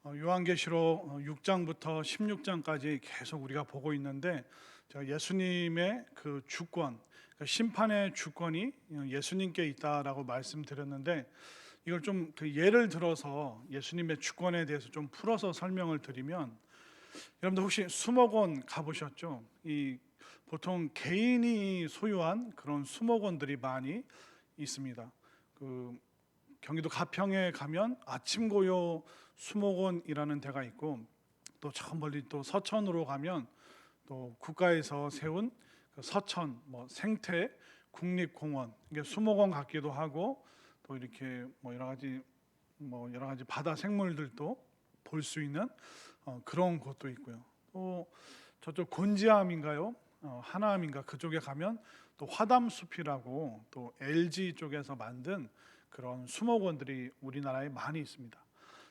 요한계시록 6장부터 16장까지 계속 우리가 보고 있는데, 예수님의 그 주권, 그 심판의 주권이 예수님께 있다라고 말씀드렸는데, 이걸 좀 그 예를 들어서 예수님의 주권에 대해서 좀 풀어서 설명을 드리면, 여러분들 혹시 수목원 가보셨죠? 이 보통 개인이 소유한 그런 수목원들이 많이 있습니다. 그 경기도 가평에 가면 아침고요 수목원이라는 데가 있고, 또 저 멀리 또 서천으로 가면 또 국가에서 세운 그 서천 생태 국립공원, 이게 수목원 같기도 하고, 또 이렇게 여러 가지 바다 생물들도 볼 수 있는 그런 곳도 있고요. 또 저쪽 곤지암인가요? 하남인가 그쪽에 가면 또 화담숲이라고 또 LG 쪽에서 만든 그런 수목원들이 우리나라에 많이 있습니다.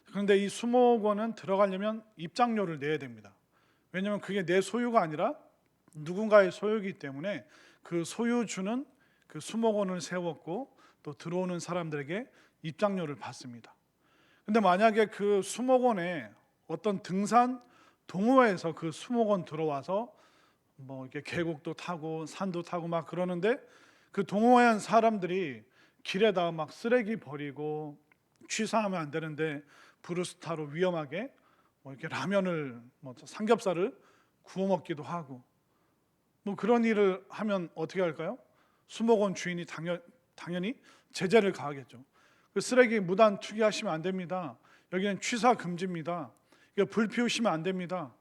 그런데 이 수목원은 들어가려면 입장료를 내야 됩니다. 왜냐하면 그게 내 소유가 아니라 누군가의 소유이기 때문에 그 소유주는 그 수목원을 세웠고 또 들어오는 사람들에게 입장료를 받습니다. 근데 만약에 그 수목원에 어떤 등산 동호회에서 그 수목원 들어와서 이렇게 계곡도 타고 산도 타고 막 그러는데, 그 동호회한 사람들이 길에다 막 쓰레기 버리고 취사하면 안 되는데 브루스타로 위험하게 이렇게 라면을 삼겹살을 구워 먹기도 하고, 그런 일을 하면 어떻게 할까요? 수목원 주인이 당연히 제재를 가하겠죠. 그 쓰레기 무단 투기하시면 안 됩니다. 여기는 취사 금지입니다. 이거 불 피우시면 안 됩니다.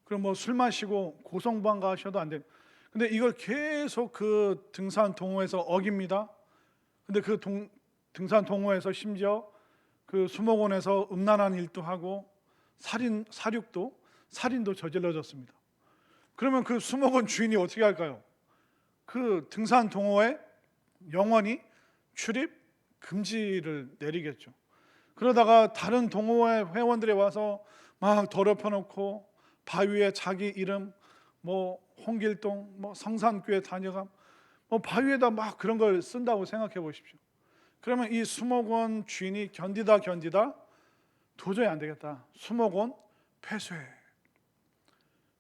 그럼 술 마시고 고성방가 하셔도 안 됩니다. 근데 이걸 계속 그 등산 동호회에서 어깁니다. 근데 그 등산 동호회에서 심지어 그 수목원에서 음란한 일도 하고 살인도 저질러졌습니다. 그러면 그 수목원 주인이 어떻게 할까요? 그 등산 동호회 영원히 출입 금지를 내리겠죠. 그러다가 다른 동호회 회원들이 와서 막 더럽혀 놓고 바위에 자기 이름 홍길동 성산교회 다녀감 바위에다 막 그런 걸 쓴다고 생각해 보십시오. 그러면 이 수목원 주인이 견디다 도저히 안 되겠다. 수목원 폐쇄.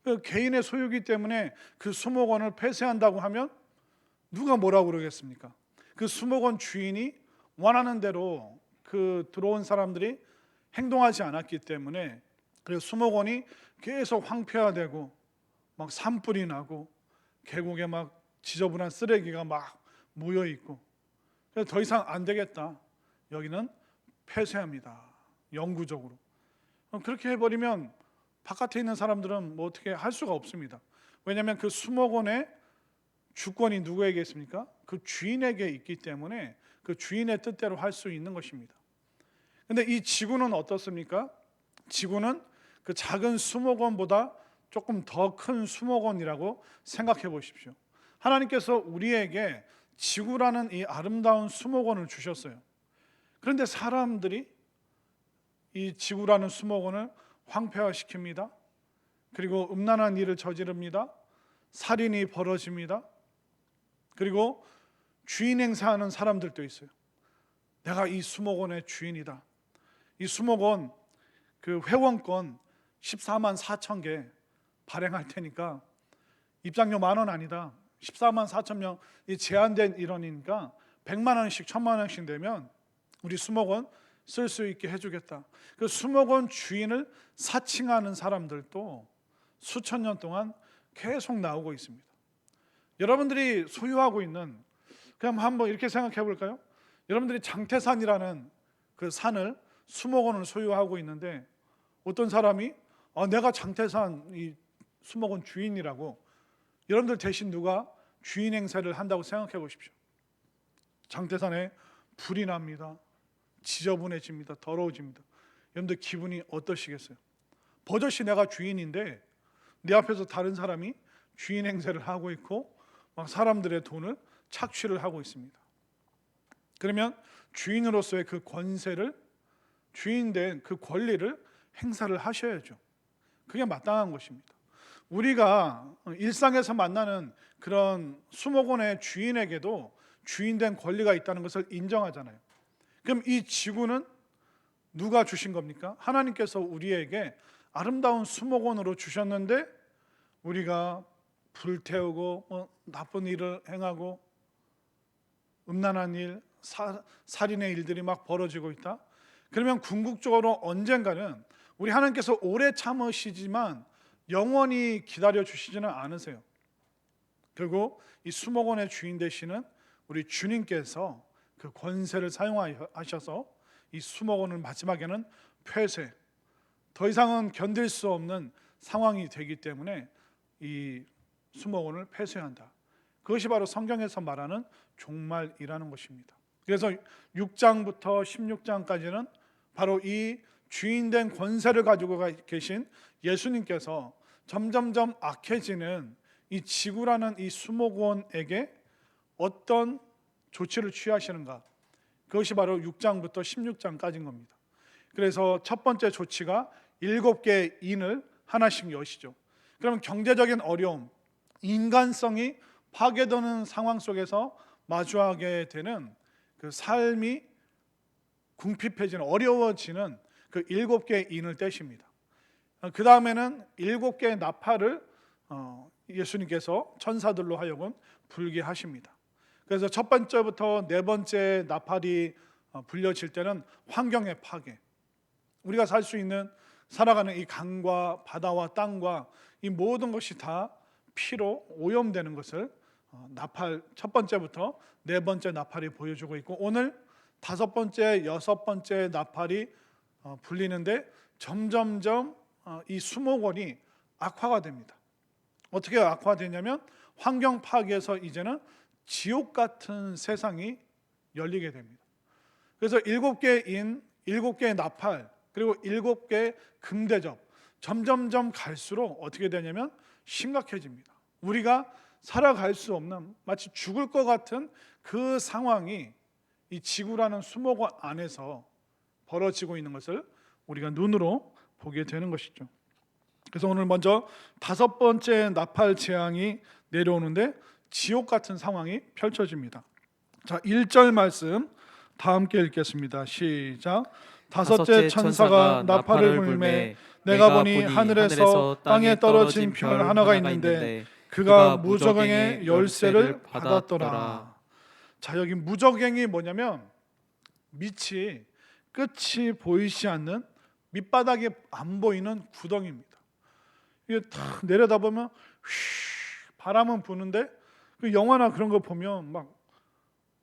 그 개인의 소유이기 때문에 그 수목원을 폐쇄한다고 하면 누가 뭐라고 그러겠습니까? 그 수목원 주인이 원하는 대로 그 들어온 사람들이 행동하지 않았기 때문에 그래서 수목원이 계속 황폐화되고 막 산불이 나고 계곡에 막 지저분한 쓰레기가 막 모여 있고, 그래서 더 이상 안 되겠다. 여기는 폐쇄합니다. 영구적으로. 그렇게 해버리면 바깥에 있는 사람들은 어떻게 할 수가 없습니다. 왜냐하면 그 수목원의 주권이 누구에게 있습니까? 그 주인에게 있기 때문에 그 주인의 뜻대로 할 수 있는 것입니다. 근데 이 지구는 어떻습니까? 지구는 그 작은 수목원보다 조금 더 큰 수목원이라고 생각해 보십시오. 하나님께서 우리에게 지구라는 이 아름다운 수목원을 주셨어요. 그런데 사람들이 이 지구라는 수목원을 황폐화시킵니다. 그리고 음란한 일을 저지릅니다. 살인이 벌어집니다. 그리고 주인 행사하는 사람들도 있어요. 내가 이 수목원의 주인이다. 이 수목원 그 회원권 14만 4천 개 발행할 테니까 입장료 10,000원 아니다. 14만 4천 명이 제한된 일원이니까 100만 원씩 1,000만 원씩 내면 우리 수목원 쓸 수 있게 해주겠다. 그 수목원 주인을 사칭하는 사람들도 수천 년 동안 계속 나오고 있습니다. 여러분들이 소유하고 있는, 그냥 한번 이렇게 생각해 볼까요? 여러분들이 장태산이라는 그 산을 수목원을 소유하고 있는데, 어떤 사람이 내가 장태산 이 수목원 주인이라고, 여러분들 대신 누가 주인 행세를 한다고 생각해 보십시오. 장태산에 불이 납니다. 지저분해집니다. 더러워집니다. 여러분들 기분이 어떠시겠어요? 버젓이 내가 주인인데 내 앞에서 다른 사람이 주인 행세를 하고 있고 막 사람들의 돈을 착취를 하고 있습니다. 그러면 주인으로서의 그 권세를, 주인된 그 권리를 행사를 하셔야죠. 그게 마땅한 것입니다. 우리가 일상에서 만나는 그런 수목원의 주인에게도 주인된 권리가 있다는 것을 인정하잖아요. 그럼 이 지구는 누가 주신 겁니까? 하나님께서 우리에게 아름다운 수목원으로 주셨는데 우리가 불태우고 나쁜 일을 행하고 음란한 일, 살인의 일들이 막 벌어지고 있다. 그러면 궁극적으로 언젠가는 우리 하나님께서 오래 참으시지만 영원히 기다려 주시지는 않으세요. 결국 이 수목원의 주인 되시는 우리 주님께서 그 권세를 사용하셔서 이 수목원을 마지막에는 폐쇄, 더 이상은 견딜 수 없는 상황이 되기 때문에 이 수목원을 폐쇄한다. 그것이 바로 성경에서 말하는 종말이라는 것입니다. 그래서 6장부터 16장까지는 바로 이 주인된 권세를 가지고 계신 예수님께서 점점점 악해지는 이 지구라는 이 수목원에게 어떤 조치를 취하시는가, 그것이 바로 6장부터 16장까지인 겁니다. 그래서 첫 번째 조치가 7개의 인을 하나씩 여시죠. 그러면 경제적인 어려움, 인간성이 파괴되는 상황 속에서 마주하게 되는 그 삶이 궁핍해지는, 어려워지는 그 7개의 인을 떼십니다. 그 다음에는 7개의 나팔을 예수님께서 천사들로 하여금 불게 하십니다. 그래서 첫 번째부터 네 번째 나팔이 불려질 때는 환경의 파괴, 우리가 살 수 있는 살아가는 이 강과 바다와 땅과 이 모든 것이 다 피로 오염되는 것을 나팔 첫 번째부터 네 번째 나팔이 보여주고 있고, 오늘 다섯 번째, 여섯 번째 나팔이 불리는데 점점점 이 수목원이 악화가 됩니다. 어떻게 악화되냐면 환경 파괴에서 이제는 지옥 같은 세상이 열리게 됩니다. 그래서 7개의 인, 7개의 나팔, 그리고 7개의 금대접, 점점점 갈수록 어떻게 되냐면 심각해집니다. 우리가 살아갈 수 없는, 마치 죽을 것 같은 그 상황이 이 지구라는 수목원 안에서 벌어지고 있는 것을 우리가 눈으로 보게 되는 것이죠. 그래서 오늘 먼저 다섯 번째 나팔 재앙이 내려오는데 지옥 같은 상황이 펼쳐집니다. 자, 1절 말씀 다 함께 읽겠습니다. 시작. 다섯째 천사가 나팔을 불매 내가 보니 하늘에서 땅에 떨어진 별 하나가 있는데 그가 무저갱의 열쇠를 받았더라. 자, 여기 무저갱이 뭐냐면 밑이 끝이 보이지 않는, 밑바닥이 안 보이는 구덩이입니다. 이게 탁 내려다보면 바람은 부는데 그 영화나 그런 거 보면 막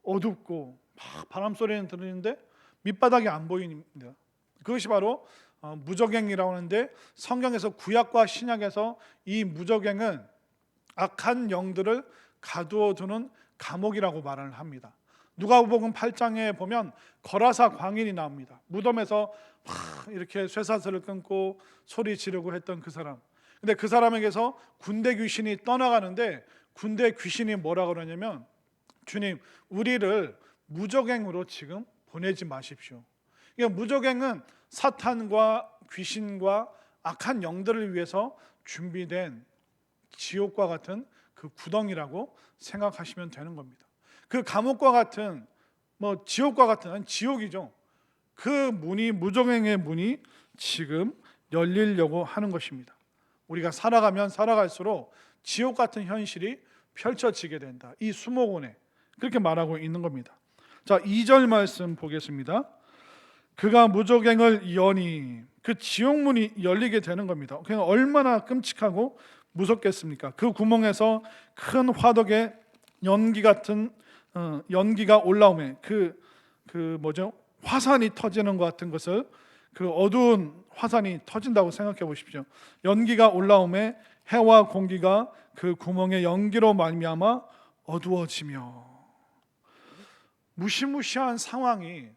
어둡고 막 바람 소리는 들리는데 밑바닥이 안 보입니다. 그것이 바로 무저갱이라고 하는데, 성경에서 구약과 신약에서 이 무저갱은 악한 영들을 가두어 두는 감옥이라고 말을 합니다. 누가복음 8장에 보면 거라사 광인이 나옵니다. 무덤에서 막 이렇게 쇠사슬을 끊고 소리 지르고 했던 그 사람. 근데 그 사람에게서 군대 귀신이 떠나가는데 군대 귀신이 뭐라고 그러냐면, 주님, 우리를 무저갱으로 지금 보내지 마십시오. 그러니까 무저갱은 사탄과 귀신과 악한 영들을 위해서 준비된 지옥과 같은 그 구덩이라고 생각하시면 되는 겁니다. 그 감옥과 같은, 지옥과 같은, 지옥이죠. 그 문이, 무저갱의 문이 지금 열리려고 하는 것입니다. 우리가 살아가면 살아갈수록 지옥 같은 현실이 펼쳐지게 된다. 이 수목원에 그렇게 말하고 있는 겁니다. 자, 2절 말씀 보겠습니다. 그가 무저갱을 여니, 그 지옥문이 열리게 되는 겁니다. 그냥 얼마나 끔찍하고 무섭겠습니까? 그 구멍에서 큰 화덕에 연기 같은 연기가 올라오면 화산이 터지는 것 같은 것을, 그 어두운 화산이 터진다고 생각해 보십시오. 연기가 올라오면 해와 공기가 그 구멍의 연기로 말미암아 어두워지며, 무시무시한 상황이,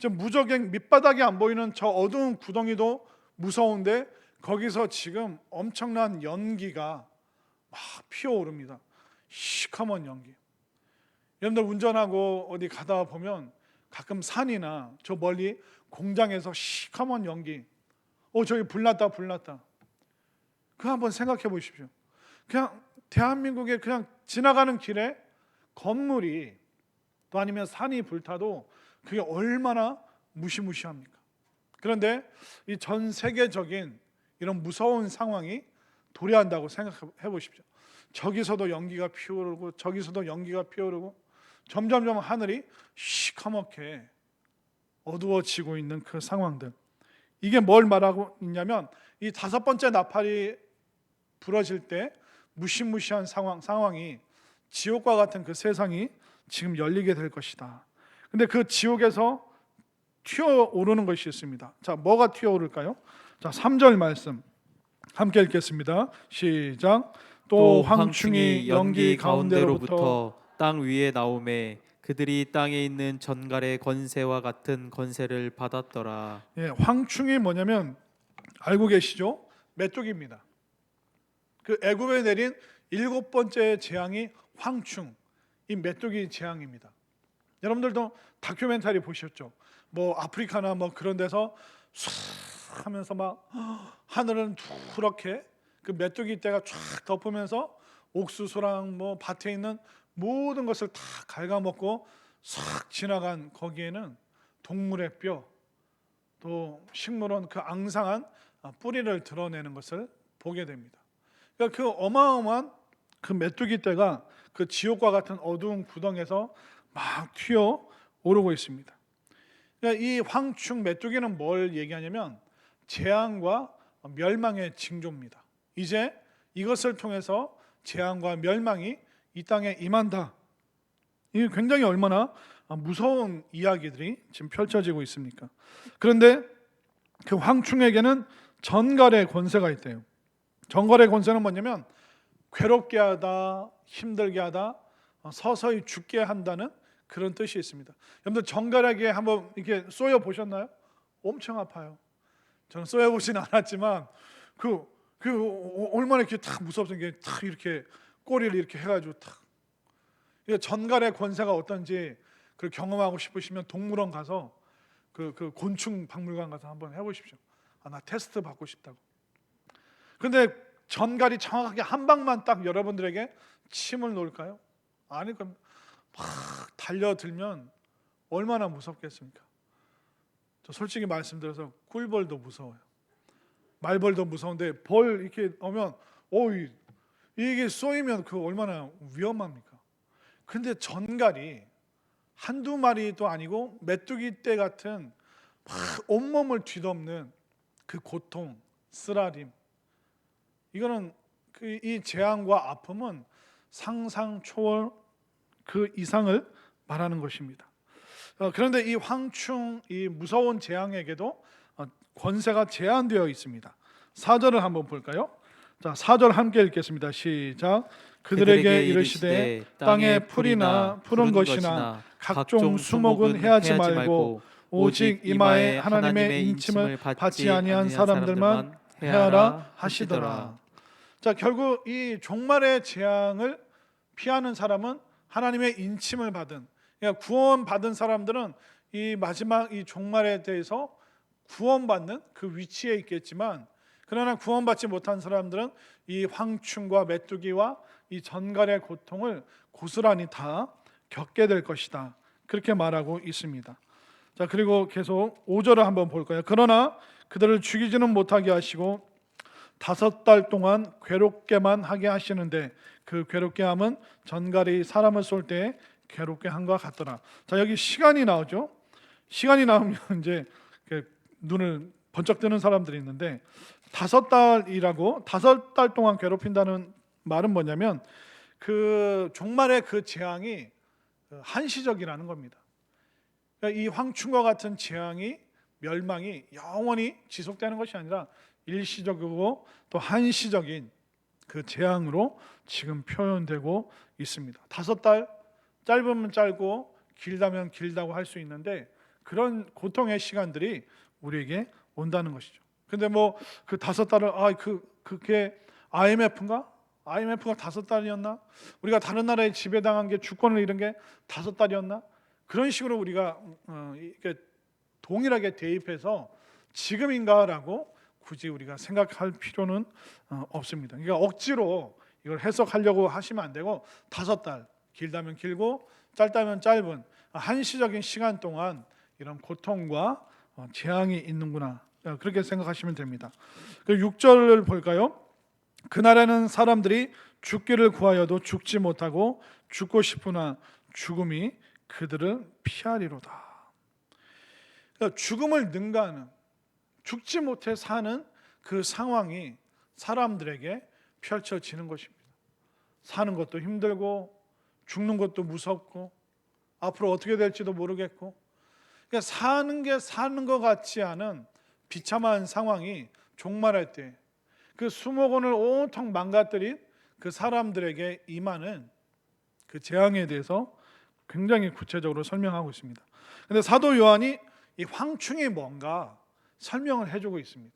무저갱 밑바닥이 안 보이는 저 어두운 구덩이도 무서운데 거기서 지금 엄청난 연기가 막 피어오릅니다. 시커먼 연기. 여러분들 운전하고 어디 가다 보면 가끔 산이나 저 멀리 공장에서 시커먼 연기, 저기 불났다. 그거 한번 생각해 보십시오. 그냥 대한민국에 그냥 지나가는 길에 건물이, 또 아니면 산이 불타도 그게 얼마나 무시무시합니까? 그런데 이 전 세계적인 이런 무서운 상황이 도래한다고 생각해 보십시오. 저기서도 연기가 피어오르고 저기서도 연기가 피어오르고 점점점 하늘이 시커멓게 어두워지고 있는 그 상황들. 이게 뭘 말하고 있냐면 이 다섯 번째 나팔이 부러질 때 무시무시한 상황이 지옥과 같은 그 세상이 지금 열리게 될 것이다. 근데 그 지옥에서 튀어오르는 것이 있습니다. 자, 뭐가 튀어오를까요? 자, 3절 말씀 함께 읽겠습니다. 시작. 또 황충이 연기 가운데로부터 땅 위에 나오매 그들이 땅에 있는 전갈의 권세와 같은 권세를 받았더라. 예, 황충이 뭐냐면 알고 계시죠? 메뚜기입니다. 그 애굽에 내린 7번째 재앙이 황충, 이 메뚜기 재앙입니다. 여러분들도 다큐멘터리 보셨죠? 뭐 아프리카나 뭐 그런 데서 촤 하면서 막 하늘은 푸렇게 그 메뚜기 떼가 쫙 덮으면서 옥수수랑 뭐 밭에 있는 모든 것을 다 갉아먹고 싹 지나간 거기에는 동물의 뼈, 또 식물원 그 앙상한 뿌리를 드러내는 것을 보게 됩니다. 그러니까 그 어마어마한 그 메뚜기 떼가 그 지옥과 같은 어두운 구덩에서 막 튀어 오르고 있습니다. 그러니까 이 황충 메뚜기는 뭘 얘기하냐면 재앙과 멸망의 징조입니다. 이제 이것을 통해서 재앙과 멸망이 이 땅에 임한다. 이게 굉장히 얼마나 무서운 이야기들이 지금 펼쳐지고 있습니까? 그런데 그 황충에게는 전갈의 권세가 있대요. 전갈의 권세는 뭐냐면 괴롭게 하다, 힘들게 하다, 서서히 죽게 한다는 그런 뜻이 있습니다. 여러분들 전갈에게 한번 이렇게 쏘여 보셨나요? 엄청 아파요. 저는 쏘여 보진 않았지만 그 얼마나 이렇게 탁 무섭던 게 탁 이렇게 꼬리를 이렇게 해가지고 탁. 전갈의 권세가 어떤지 그 경험하고 싶으시면 동물원 가서 그 곤충 박물관 가서 한번 해보십시오. 나 테스트 받고 싶다고. 근데 전갈이 정확하게 한 방만 딱 여러분들에게 침을 놓을까요? 아니, 그럼 막 달려들면 얼마나 무섭겠습니까? 저 솔직히 말씀드려서 꿀벌도 무서워요. 말벌도 무서운데 벌 이렇게 오면 이게 쏘이면 그 얼마나 위험합니까? 근데 전갈이 한두 마리도 아니고 메뚜기 떼 같은 막 온몸을 뒤덮는 그 고통, 쓰라림, 이거는 이 재앙과 아픔은 상상 초월 그 이상을 말하는 것입니다. 그런데 이 황충, 이 무서운 재앙에게도 권세가 제한되어 있습니다. 4절을 한번 볼까요? 자, 4절 함께 읽겠습니다. 시작. 그들에게 이르시되 땅에 풀이나 푸른 것이나 각종 수목은 해하지 말고 오직 이마에 하나님의 인침을 받지 아니한 사람들만 해하라 하시더라. 자, 결국 이 종말의 재앙을 피하는 사람은 하나님의 인침을 받은, 그러니까 구원받은 사람들은 이 마지막 이 종말에 대해서 구원받는 그 위치에 있겠지만, 그러나 구원받지 못한 사람들은 이 황충과 메뚜기와 이 전갈의 고통을 고스란히 다 겪게 될 것이다. 그렇게 말하고 있습니다. 자, 그리고 계속 5절을 한번 볼까요? 그러나 그들을 죽이지는 못하게 하시고 5달 동안 괴롭게만 하게 하시는데 그 괴롭게 함은 전갈이 사람을 쏠 때 괴롭게 한과 같더라. 자, 여기 시간이 나오죠. 시간이 나오면 이제 눈을 번쩍 뜨는 사람들이 있는데 5달이라고 5달 동안 괴롭힌다는 말은 뭐냐면 그 종말의 그 재앙이 한시적이라는 겁니다. 그러니까 이 황충과 같은 재앙이 멸망이 영원히 지속되는 것이 아니라 일시적이고 또 한시적인 그 재앙으로 지금 표현되고 있습니다. 5달 짧으면 짧고 길다면 길다고 할 수 있는데 그런 고통의 시간들이 우리에게 온다는 것이죠. 근데 뭐 그 5달을 그게 IMF인가? IMF가 5달이었나? 우리가 다른 나라에 지배당한 게 주권을 잃은 게 5달이었나? 그런 식으로 우리가 이렇게 동일하게 대입해서 지금인가라고 굳이 우리가 생각할 필요는 없습니다. 그러니까 억지로 이걸 해석하려고 하시면 안 되고 5달, 길다면 길고 짧다면 짧은 한시적인 시간 동안 이런 고통과 재앙이 있는구나, 그렇게 생각하시면 됩니다. 6절을 볼까요? 그날에는 사람들이 죽기를 구하여도 죽지 못하고 죽고 싶으나 죽음이 그들을 피하리로다. 그러니까 죽음을 능가하는, 죽지 못해 사는 그 상황이 사람들에게 펼쳐지는 것입니다. 사는 것도 힘들고 죽는 것도 무섭고 앞으로 어떻게 될지도 모르겠고, 그러니까 사는 게 사는 것 같지 않은 비참한 상황이 종말할 때 그 수목원을 온통 망가뜨린 그 사람들에게 임하는 그 재앙에 대해서 굉장히 구체적으로 설명하고 있습니다. 그런데 사도 요한이 이 황충이 뭔가 설명을 해주고 있습니다.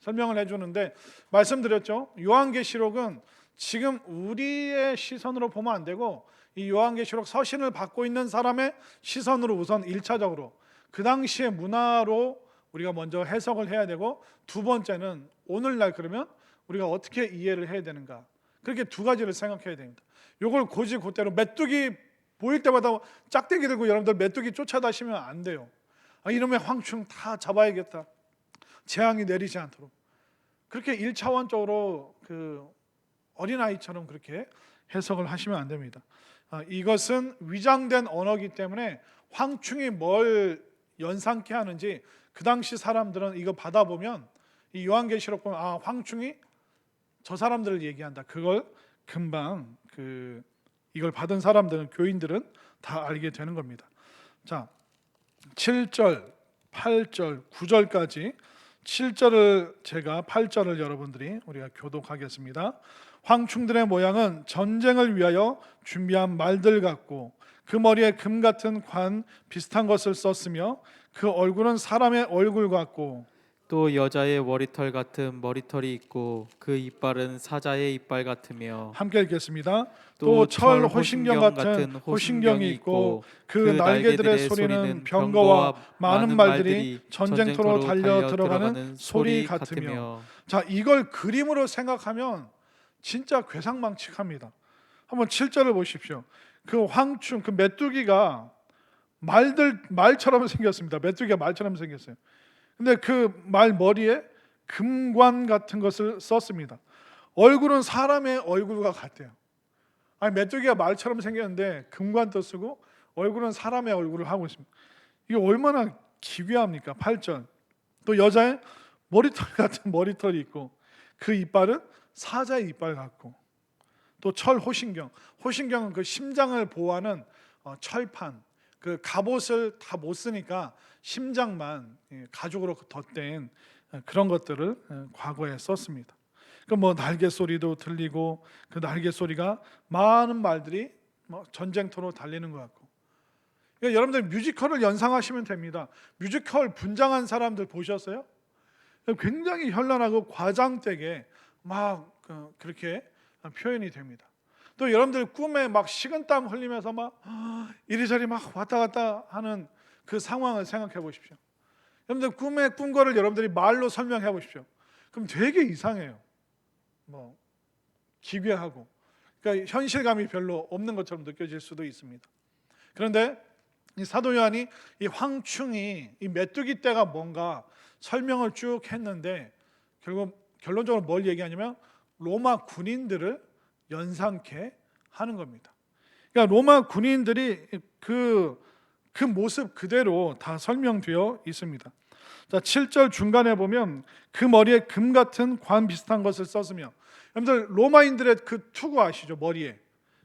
설명을 해주는데, 말씀드렸죠, 요한계시록은 지금 우리의 시선으로 보면 안 되고 이 요한계시록 서신을 받고 있는 사람의 시선으로 우선 1차적으로 그 당시의 문화로 우리가 먼저 해석을 해야 되고, 두 번째는 오늘날 그러면 우리가 어떻게 이해를 해야 되는가, 그렇게 두 가지를 생각해야 됩니다. 이걸 고지고대로 메뚜기 보일 때마다 짝대기 들고 여러분들 메뚜기 쫓아다시면 안 돼요. 이놈의 황충 다 잡아야겠다, 재앙이 내리지 않도록, 그렇게 1차원적으로 그 어린아이처럼 그렇게 해석을 하시면 안 됩니다. 이것은 위장된 언어이기 때문에 황충이 뭘 연상케 하는지 그 당시 사람들은 이거 받아보면, 이 요한계시록 보면 황충이 저 사람들을 얘기한다, 그걸 금방 이걸 받은 사람들은, 교인들은 다 알게 되는 겁니다. 자, 7절, 8절, 9절까지 7절을 제가 8절을 여러분들이 우리가 교독하겠습니다. 황충들의 모양은 전쟁을 위하여 준비한 말들 같고 그 머리에 금 같은 관 비슷한 것을 썼으며 그 얼굴은 사람의 얼굴 같고 또 여자의 머리털 같은 머리털이 있고 그 이빨은 사자의 이빨 같으며 함께 읽겠습니다. 또 또 철 호신경 같은 호신경이 있고 그 날개들의 소리는 병거와 많은 말들이 전쟁터로 달려 들어가는 소리 같으며. 자, 이걸 그림으로 생각하면 진짜 괴상망측합니다. 한번 7절을 보십시오. 그 황충, 그 메뚜기가 말처럼 생겼습니다. 메뚜기가 말처럼 생겼어요. 근데 그 말 머리에 금관 같은 것을 썼습니다. 얼굴은 사람의 얼굴과 같대요. 메뚜기가 말처럼 생겼는데 금관도 쓰고 얼굴은 사람의 얼굴을 하고 있습니다. 이게 얼마나 기괴합니까? 8절. 또 여자의 머리털 같은 머리털이 있고 그 이빨은 사자의 이빨 같고, 또 철 호신경. 호신경은 그 심장을 보호하는 철판. 그 갑옷을 다 못 쓰니까 심장만 가죽으로 덧댄 그런 것들을 과거에 썼습니다. 그 날개 소리도 들리고 그 날개 소리가 많은 말들이 전쟁터로 달리는 것 같고. 그러니까 여러분들 뮤지컬을 연상하시면 됩니다. 뮤지컬 분장한 사람들 보셨어요? 굉장히 현란하고 과장되게 막 그렇게 표현이 됩니다. 또 여러분들 꿈에 막 식은땀 흘리면서 막 이리저리 막 왔다 갔다 하는 그 상황을 생각해 보십시오. 여러분들 꿈에 꾼 거를 여러분들이 말로 설명해 보십시오. 그럼 되게 이상해요. 기괴하고, 그러니까 현실감이 별로 없는 것처럼 느껴질 수도 있습니다. 그런데 이 사도 요한이 이 황충이 이 메뚜기 떼가 뭔가 설명을 쭉 했는데 결국 결론적으로 뭘 얘기하냐면 로마 군인들을 연상케 하는 겁니다. 그러니까 로마 군인들이 그 모습 그대로 다 설명되어 있습니다. 자, 7절 중간에 보면 그 머리에 금 같은 관 비슷한 것을 썼으며, 여러분들 로마인들의 그 투구 아시죠? 머리에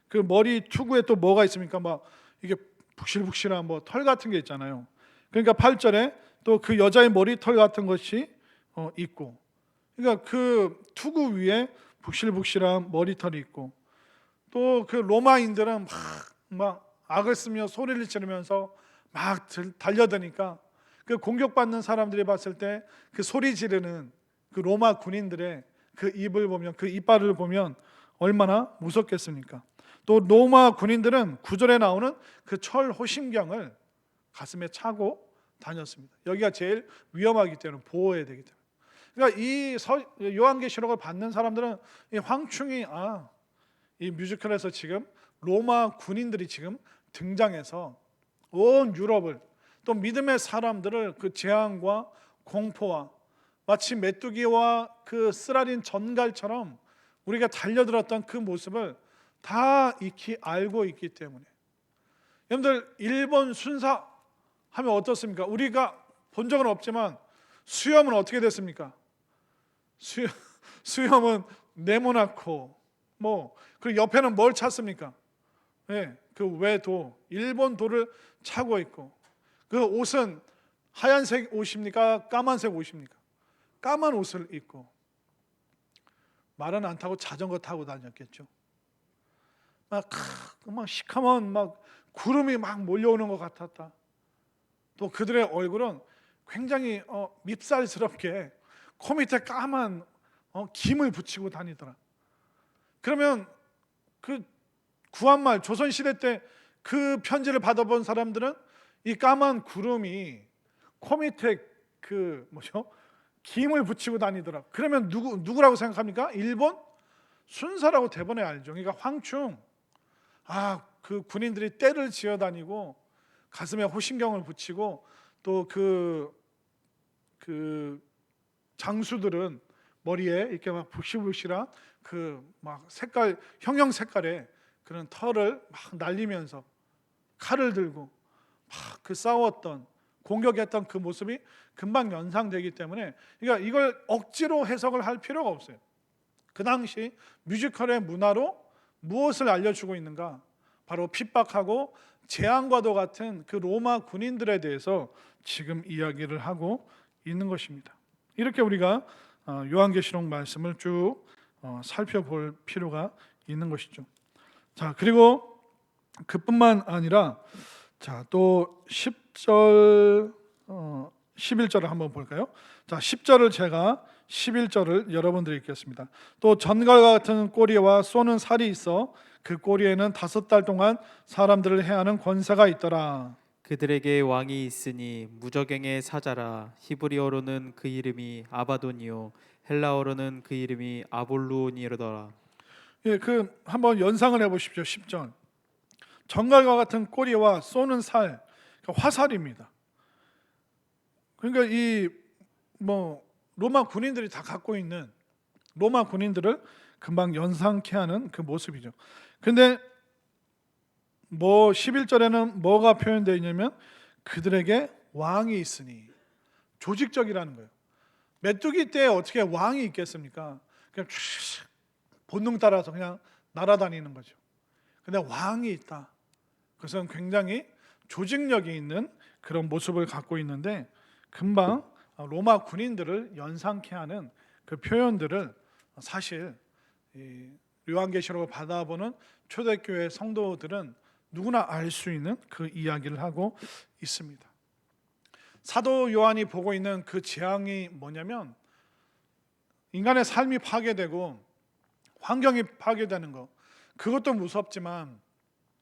그 머리 투구에 또 뭐가 있습니까? 막 이게 북실북실한 털 같은 게 있잖아요. 그러니까 8절에 또 그 여자의 머리털 같은 것이 있고, 그러니까 그 투구 위에 북실북실한 머리털이 있고, 또 그 로마인들은 막 악을 쓰며 소리를 지르면서 막 달려드니까 그 공격받는 사람들이 봤을 때 그 소리 지르는 그 로마 군인들의 그 입을 보면, 그 이빨을 보면 얼마나 무섭겠습니까? 또 로마 군인들은 9절에 나오는 그 철 호신경을 가슴에 차고 다녔습니다. 여기가 제일 위험하기 때문에 보호해야 되기 때문에. 그러니까 이 요한계시록을 받는 사람들은 이 황충이 이 뮤지컬에서 지금 로마 군인들이 지금 등장해서 온 유럽을, 또 믿음의 사람들을 그 재앙과 공포와 마치 메뚜기와 그 쓰라린 전갈처럼 우리가 달려들었던 그 모습을 다 익히 알고 있기 때문에, 여러분들 일본 순사 하면 어떻습니까? 우리가 본 적은 없지만 수염은 어떻게 됐습니까? 수염은 네모나고 그리고 옆에는 뭘 찼습니까? 그 외도, 일본 도를 차고 있고, 그 옷은 하얀색 옷입니까? 까만색 옷입니까? 까만 옷을 입고, 말은 안 타고 자전거 타고 다녔겠죠. 막 시커먼 막 구름이 막 몰려오는 것 같았다. 또 그들의 얼굴은 굉장히 밉살스럽게 코 밑에 까만 김을 붙이고 다니더라. 그러면 그 구한말 조선시대 때 그 편지를 받아본 사람들은 이 까만 구름이 코 밑에 김을 붙이고 다니더라. 그러면 누구라고 생각합니까? 일본 순사라고 대번에 알죠. 그러니까 황충, 그 군인들이 떼를 지어 다니고 가슴에 호신경을 붙이고, 또 그 장수들은 머리에 이렇게 막 부시부시한 색깔, 형형 색깔의 그런 털을 막 날리면서 칼을 들고 막 싸웠던, 공격했던 그 모습이 금방 연상되기 때문에, 그러니까 이걸 억지로 해석을 할 필요가 없어요. 그 당시 뮤지컬의 문화로 무엇을 알려주고 있는가? 바로 핍박하고 재앙과도 같은 그 로마 군인들에 대해서 지금 이야기를 하고 있는 것입니다. 이렇게 우리가 요한계시록 말씀을 쭉 살펴볼 필요가 있는 것이죠. 자, 그리고 그뿐만 아니라 또 10절 11절을 한번 볼까요? 자, 10절을 제가 11절을 여러분들이 읽겠습니다. 또 전갈과 같은 꼬리와 쏘는 살이 있어 그 꼬리에는 5달 동안 사람들을 해하는 권세가 있더라. 그들에게 왕이 있으니 무저갱의 사자라. 히브리어로는 그 이름이 아바돈이요 헬라어로는 그 이름이 아볼루니로더라. 한번 연상을 해보십시오. 10절. 전갈과 같은 꼬리와 쏘는 살, 그러니까 화살입니다. 그러니까 로마 군인들이 다 갖고 있는, 로마 군인들을 금방 연상케 하는 그 모습이죠. 근데 11절에는 뭐가 표현되어 있냐면 그들에게 왕이 있으니, 조직적이라는 거예요. 메뚜기 때 어떻게 왕이 있겠습니까? 그냥 본능 따라서 그냥 날아다니는 거죠. 근데 왕이 있다. 그것은 굉장히 조직력이 있는 그런 모습을 갖고 있는데, 금방 로마 군인들을 연상케 하는 그 표현들을 사실 요한계시록을 받아보는 초대교회 성도들은 누구나 알 수 있는 그 이야기를 하고 있습니다. 사도 요한이 보고 있는 그 재앙이 뭐냐면, 인간의 삶이 파괴되고 환경이 파괴되는 것, 그것도 무섭지만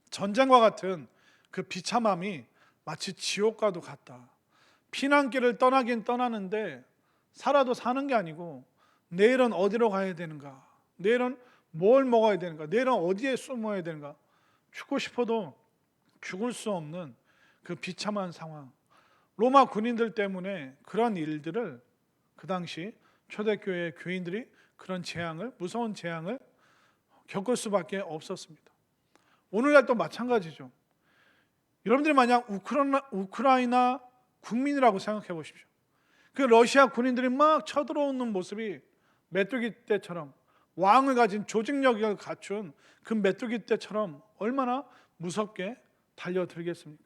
전쟁과 같은 그 비참함이 마치 지옥과도 같다. 피난길을 떠나긴 떠나는데 살아도 사는 게 아니고, 내일은 어디로 가야 되는가, 내일은 뭘 먹어야 되는가, 내일은 어디에 숨어야 되는가, 죽고 싶어도 죽을 수 없는 그 비참한 상황. 로마 군인들 때문에 그런 일들을 그 당시 초대교회 교인들이 그런 재앙을, 무서운 재앙을 겪을 수밖에 없었습니다. 오늘날 또 마찬가지죠. 여러분들이 만약 우크라이나 국민이라고 생각해 보십시오. 그 러시아 군인들이 막 쳐들어오는 모습이 메뚜기 떼처럼, 왕을 가진 조직력을 갖춘 그 메뚜기 떼처럼 얼마나 무섭게 달려들겠습니까?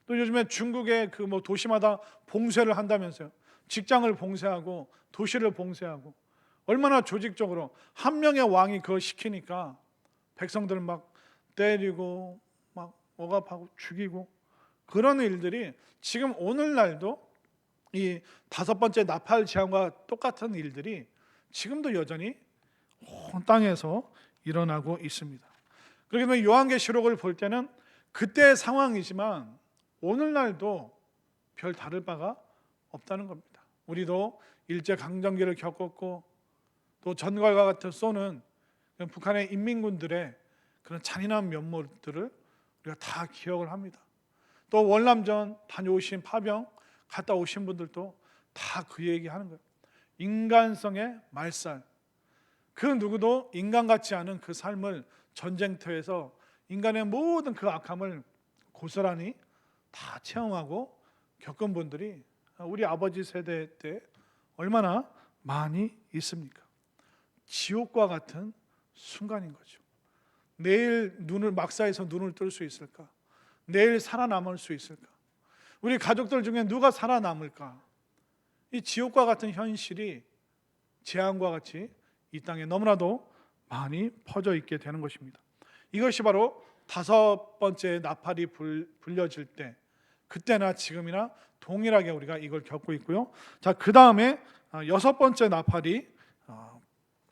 또 요즘에 중국의 도시마다 봉쇄를 한다면서요. 직장을 봉쇄하고 도시를 봉쇄하고, 얼마나 조직적으로 한 명의 왕이 그걸 시키니까 백성들을 막 때리고 막 억압하고 죽이고, 그런 일들이 지금 오늘날도 이 5번째 나팔 재앙과 똑같은 일들이 지금도 여전히 온 땅에서 일어나고 있습니다. 그렇기 때문에 요한계시록을 볼 때는 그때의 상황이지만 오늘날도 별 다를 바가 없다는 겁니다. 우리도 일제강점기를 겪었고, 또 전갈과 같은 쏘는 북한의 인민군들의 그런 잔인한 면모들을 우리가 다 기억을 합니다. 또 월남전 다녀오신 파병 갔다 오신 분들도 다 그 얘기하는 거예요. 인간성의 말살. 그 누구도 인간 같지 않은 그 삶을 전쟁터에서 인간의 모든 그 악함을 고스란히 다 체험하고 겪은 분들이 우리 아버지 세대 때 얼마나 많이 있습니까? 지옥과 같은 순간인 거죠. 내일 막사에서 눈을 뜰 수 있을까? 내일 살아남을 수 있을까? 우리 가족들 중에 누가 살아남을까? 이 지옥과 같은 현실이 재앙과 같이 이 땅에 너무나도 많이 퍼져 있게 되는 것입니다. 이것이 바로 5번째 나팔이 불려질 때, 그때나 지금이나 동일하게 우리가 이걸 겪고 있고요. 자, 그 다음에 6번째 나팔이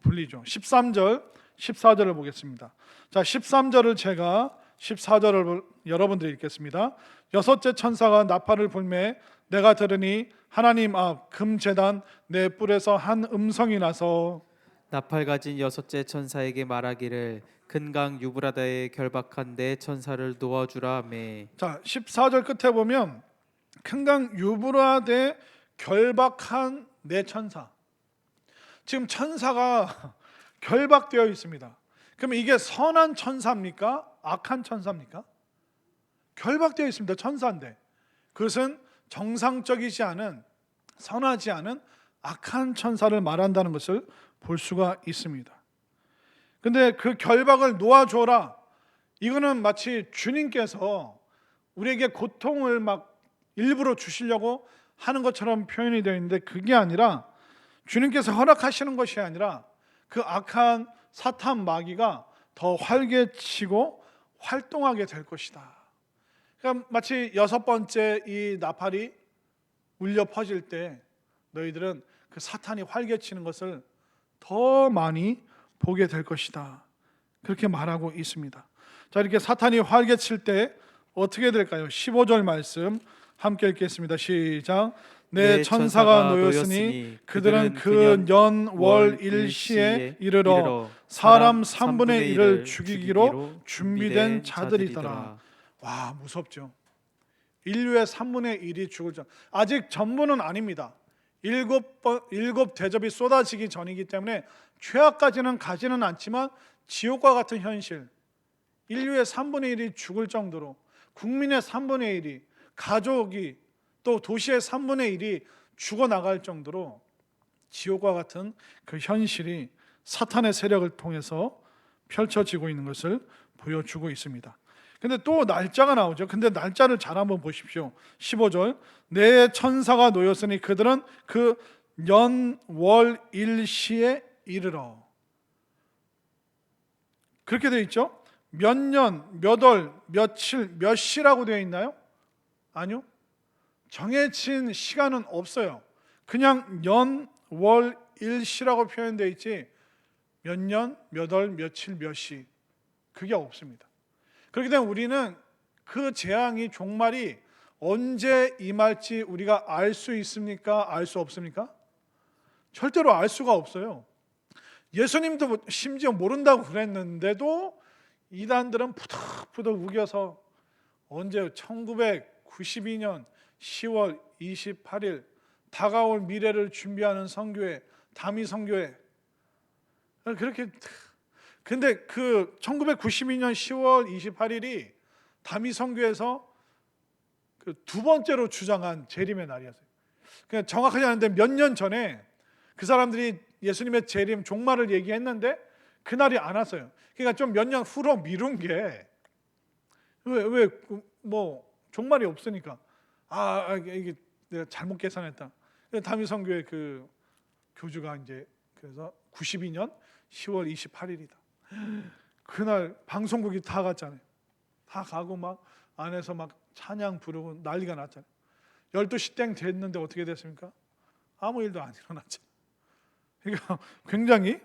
불리죠. 13절, 14절을 보겠습니다. 자, 13절을 제가 14절을 여러분들이 읽겠습니다. 여섯째 천사가 나팔을 불매 내가 들으니 하나님 앞 금제단 내 뿔에서 한 음성이 나서 나팔 가진 여섯째 천사에게 말하기를 큰 강 유브라다에 결박한 내 천사를 놓아주라 하매. 자, 14절 끝에 보면 큰 강 유브라데 결박한 내 천사. 지금 천사가 결박되어 있습니다. 그럼 이게 선한 천사입니까? 악한 천사입니까? 결박되어 있습니다. 천사인데 그것은 정상적이지 않은, 선하지 않은 악한 천사를 말한다는 것을 볼 수가 있습니다. 근데 그 결박을 놓아줘라, 이거는 마치 주님께서 우리에게 고통을 막 일부러 주시려고 하는 것처럼 표현이 되어 있는데, 그게 아니라 주님께서 허락하시는 것이 아니라 그 악한 사탄 마귀가 더 활개치고 활동하게 될 것이다. 그러니까 마치 6번째 이 나팔이 울려 퍼질 때 너희들은 그 사탄이 활개치는 것을 더 많이 보게 될 것이다, 그렇게 말하고 있습니다. 자, 이렇게 사탄이 활개칠 때 어떻게 될까요? 15절 말씀 함께 읽겠습니다. 시작. 내 천사가 놓였으니 그들은 그 년 월 일시에 이르러 사람 3분의 1을 죽이기로 준비된 자들이더라. 와, 무섭죠. 인류의 3분의 1이 죽을 자. 아직 전부는 아닙니다. 7 대접이 쏟아지기 전이기 때문에 최악까지는 가지는 않지만 지옥과 같은 현실, 인류의 3분의 1이 죽을 정도로, 국민의 3분의 1이, 가족이, 또 도시의 3분의 1이 죽어나갈 정도로 지옥과 같은 그 현실이 사탄의 세력을 통해서 펼쳐지고 있는 것을 보여주고 있습니다. 근데 또 날짜가 나오죠. 근데 날짜를 잘 한번 보십시오. 15절. 내 천사가 놓였으니 그들은 그 년, 월, 일시에 이르러. 그렇게 되어 있죠. 몇 년, 몇 월, 며칠, 몇 시라고 되어 있나요? 아니요. 정해진 시간은 없어요. 그냥 연, 월, 일시라고 표현되어 있지 몇 년, 몇 월, 며칠, 몇 시, 그게 없습니다. 그렇기 때문에 우리는 그 재앙이, 종말이 언제 임할지 우리가 알 수 있습니까? 알 수 없습니까? 절대로 알 수가 없어요. 예수님도 심지어 모른다고 그랬는데도 이단들은 푸덕푸덕 우겨서 언제 1992년 10월 28일 다가올 미래를 준비하는 선교회, 다미 선교회, 그렇게. 근데 그 1992년 10월 28일이 다미 선교에서 그 2번째로 주장한 재림의 날이었어요. 그냥 정확하지 않은데 몇 년 전에 그 사람들이 예수님의 재림, 종말을 얘기했는데 그날이 안 왔어요. 그러니까 좀 몇 년 후로 미룬 게, 왜 뭐 종말이 없으니까, 이게 내가 잘못 계산했다. 다미 선교의 그 교주가 이제 그래서 92년 10월 28일이다. 그날 방송국이 다 갔잖아요. 다 가고 막 안에서 막 찬양 부르고 난리가 났잖아요. 12시 땡 됐는데 어떻게 됐습니까? 아무 일도 안 일어났잖아요. 그러니까 굉장히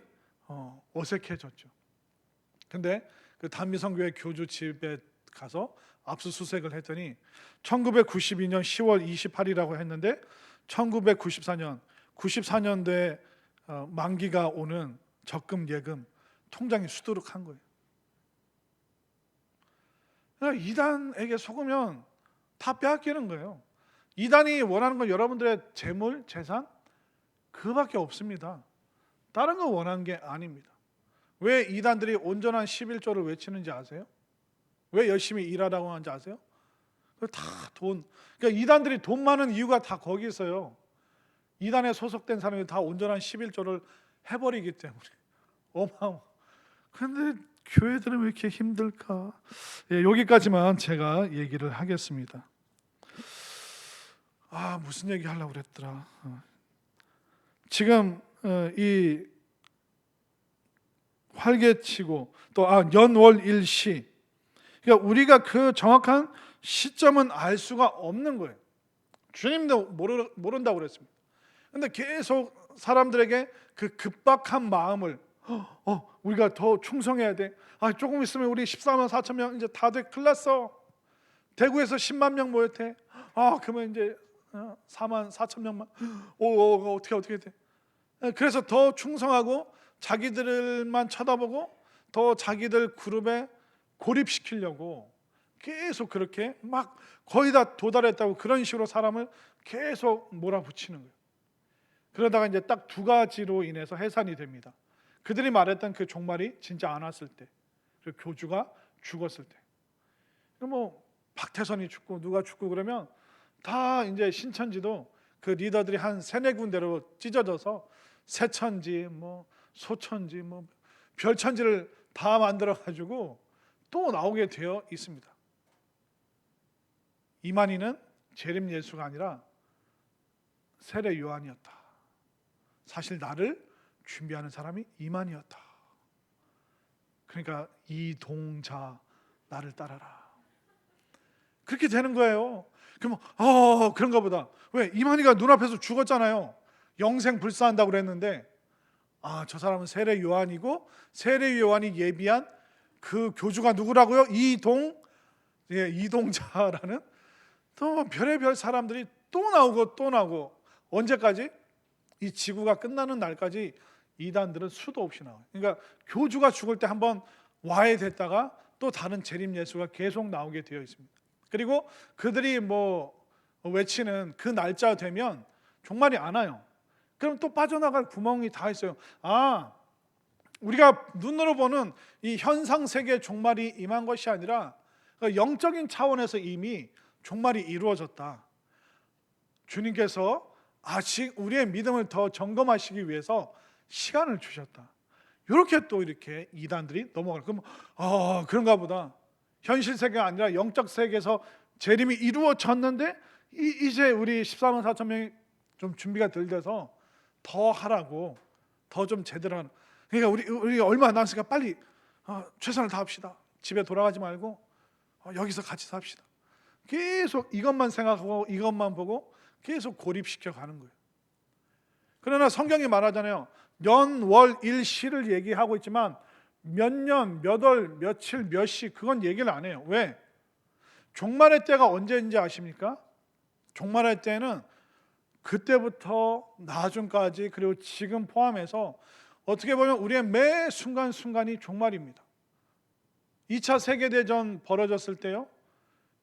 어색해졌죠. 근데 그 단미성교회 교주 집에 가서 압수수색을 했더니 1992년 10월 28일이라고 했는데 1994년도에 만기가 오는 적금 예금 통장이 수두룩한 거예요. 그러니까 이단에게 속으면 다 빼앗기는 거예요. 이단이 원하는 건 여러분들의 재물, 재산 그밖에 없습니다. 다른 거 원하는 게 아닙니다. 왜 이단들이 온전한 11조를 외치는지 아세요? 왜 열심히 일하라고 하는지 아세요? 다 돈. 그러니까 이단들이 돈 많은 이유가 다 거기 있어요. 이단에 소속된 사람이 다 온전한 11조를 해버리기 때문에. 어마어마. 그런데 교회들은 왜 이렇게 힘들까? 예, 여기까지만 제가 얘기를 하겠습니다. 무슨 얘기 하려고 그랬더라. 지금 이 활개치고 또 연월일시, 그러니까 우리가 그 정확한 시점은 알 수가 없는 거예요. 주님도 모른다고 그랬습니다. 근데 계속 사람들에게 그 급박한 마음을 우리가 더 충성해야 돼. 조금 있으면 우리 14만 4천 명 이제 다 돼. 큰일 났어. 대구에서 10만 명 모였대. 그러면 이제 4만 4천 명만. 어떻게 돼. 그래서 더 충성하고 자기들만 쳐다보고 더 자기들 그룹에 고립시키려고 계속 그렇게 막 거의 다 도달했다고 그런 식으로 사람을 계속 몰아붙이는 거예요. 그러다가 이제 딱 두 가지로 인해서 해산이 됩니다. 그들이 말했던 그 종말이 진짜 안 왔을 때, 그 교주가 죽었을 때. 뭐 박태선이 죽고 누가 죽고 그러면 다 이제 신천지도 그 리더들이 한 세네 군데로 찢어져서 새천지, 뭐 소천지, 뭐 별천지를 다 만들어 가지고 또 나오게 되어 있습니다. 이만희는 재림 예수가 아니라 세례 요한이었다. 사실 나를 준비하는 사람이 이만희였다. 그러니까 이동자 나를 따라라. 그렇게 되는 거예요. 그럼 그런가 보다. 왜? 이만희가 눈앞에서 죽었잖아요. 영생 불사한다고 그랬는데 저 사람은 세례 요한이고 세례 요한이 예비한 그 교주가 누구라고요? 이동자라는 또 별의별 사람들이 또 나오고 또 나오고 언제까지? 이 지구가 끝나는 날까지 이단들은 수도 없이 나와요. 그러니까 교주가 죽을 때 한번 와해됐다가 또 다른 재림 예수가 계속 나오게 되어 있습니다. 그리고 그들이 뭐 외치는 그 날짜 되면 종말이 안 와요. 그럼 또 빠져나갈 구멍이 다 있어요. 우리가 눈으로 보는 이 현상 세계의 종말이 임한 것이 아니라 영적인 차원에서 이미 종말이 이루어졌다. 주님께서 아직 우리의 믿음을 더 점검하시기 위해서 시간을 주셨다. 이렇게 또 이렇게 이단들이 넘어가요. 그럼 그런가 보다. 현실 세계가 아니라 영적 세계에서 재림이 이루어졌는데 이제 우리 14만 4천 명이 좀 준비가 덜 돼서 더 하라고, 더 좀 제대로 하는. 그러니까 우리 얼마 안 남았으니까 빨리 최선을 다합시다. 집에 돌아가지 말고 여기서 같이 삽시다. 계속 이것만 생각하고 이것만 보고 계속 고립시켜 가는 거예요. 그러나 성경이 말하잖아요. 연, 월, 일, 시를 얘기하고 있지만 몇 년, 몇 월, 며칠, 몇 시 그건 얘기를 안 해요. 왜? 종말의 때가 언제인지 아십니까? 종말의 때는 그때부터 나중까지 그리고 지금 포함해서 어떻게 보면 우리의 매 순간순간이 종말입니다. 2차 세계대전 벌어졌을 때요.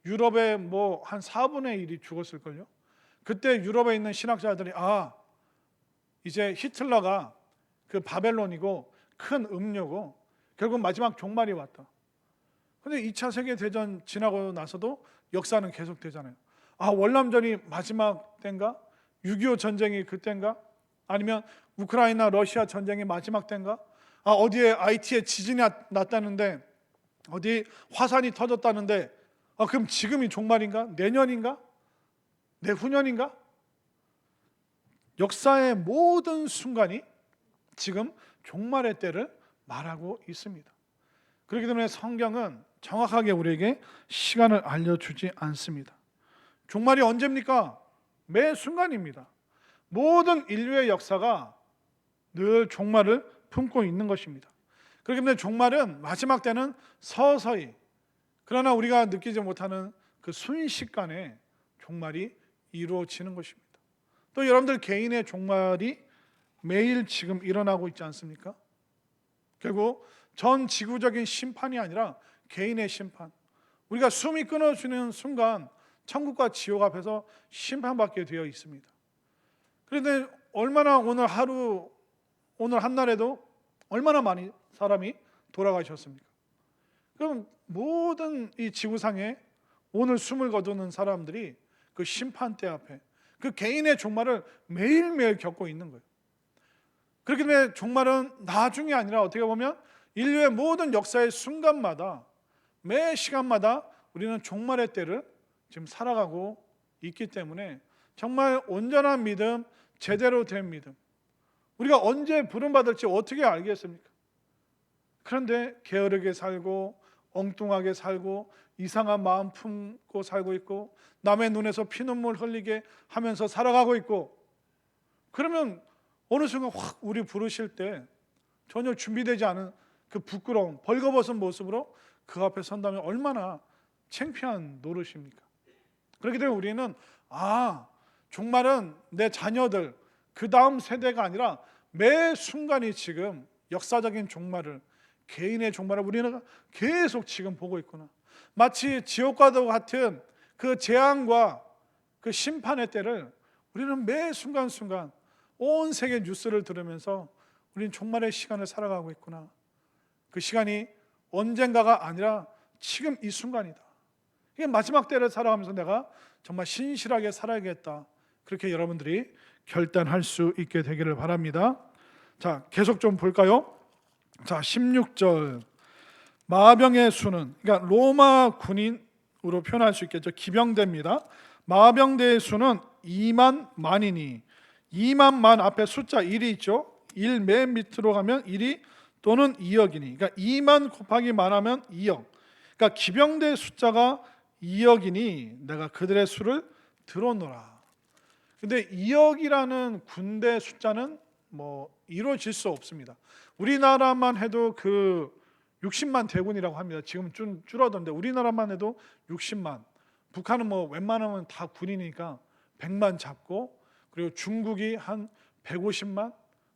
유럽의 뭐 한 4분의 1이 죽었을걸요. 그때 유럽에 있는 신학자들이 이제 히틀러가 그 바벨론이고 큰 음료고 결국 마지막 종말이 왔다. 근데 2차 세계대전 지나고 나서도 역사는 계속되잖아요. 월남전이 마지막 때인가? 6.25 전쟁이 그때인가? 아니면 우크라이나 러시아 전쟁이 마지막 때인가? 어디에 IT에 지진이 났다는데 어디 화산이 터졌다는데 그럼 지금이 종말인가? 내년인가? 내후년인가? 역사의 모든 순간이 지금 종말의 때를 말하고 있습니다. 그렇기 때문에 성경은 정확하게 우리에게 시간을 알려주지 않습니다. 종말이 언제입니까? 매 순간입니다. 모든 인류의 역사가 늘 종말을 품고 있는 것입니다. 그렇기 때문에 종말은 마지막 때는 서서히, 그러나 우리가 느끼지 못하는 그 순식간에 종말이 이루어지는 것입니다. 또 여러분들 개인의 종말이 매일 지금 일어나고 있지 않습니까? 결국 전 지구적인 심판이 아니라 개인의 심판. 우리가 숨이 끊어지는 순간 천국과 지옥 앞에서 심판받게 되어 있습니다. 그런데 얼마나 오늘 한 날에도 얼마나 많이 사람이 돌아가셨습니까? 그럼 모든 이 지구상에 오늘 숨을 거두는 사람들이 그 심판대 앞에 그 개인의 종말을 매일매일 겪고 있는 거예요. 그렇기 때문에 종말은 나중이 아니라 어떻게 보면 인류의 모든 역사의 순간마다 매 시간마다 우리는 종말의 때를 지금 살아가고 있기 때문에 정말 온전한 믿음, 제대로 된 믿음, 우리가 언제 부름받을지 어떻게 알겠습니까? 그런데 게으르게 살고 엉뚱하게 살고 이상한 마음 품고 살고 있고 남의 눈에서 피눈물 흘리게 하면서 살아가고 있고, 그러면 어느 순간 확 우리 부르실 때 전혀 준비되지 않은 그 부끄러움, 벌거벗은 모습으로 그 앞에 선다면 얼마나 창피한 노릇입니까? 그렇기 때문에 우리는 종말은 내 자녀들 그 다음 세대가 아니라 매 순간이 지금 역사적인 종말을, 개인의 종말을 우리는 계속 지금 보고 있구나. 마치 지옥과도 같은 그 재앙과 그 심판의 때를 우리는 매 순간순간 온 세계 뉴스를 들으면서 우리는 종말의 시간을 살아가고 있구나. 그 시간이 언젠가가 아니라 지금 이 순간이다. 이게 마지막 때를 살아가면서 내가 정말 신실하게 살아야겠다. 그렇게 여러분들이 결단할 수 있게 되기를 바랍니다. 자, 계속 좀 볼까요? 자, 16절. 마병의 수는, 그러니까 로마 군인으로 표현할 수 있겠죠. 기병대입니다. 마병대의 수는 2만 만이니, 2만 만 앞에 숫자 1이 있죠. 1 맨 밑으로 가면 1이 또는 2억이니, 그러니까 2만 곱하기 만하면 2억. 그러니까 기병대 숫자가 2억이니 내가 그들의 수를 들어놓으라. 근데 2억이라는 군대 숫자는 이루어질 수 없습니다. 우리나라만 해도 그 60만 대군이라고 합니다. 지금 좀 줄어든데 우리나라만 해도 60만. 북한은 웬만하면 다 군이니까 100만 잡고, 그리고 중국이 한 150만,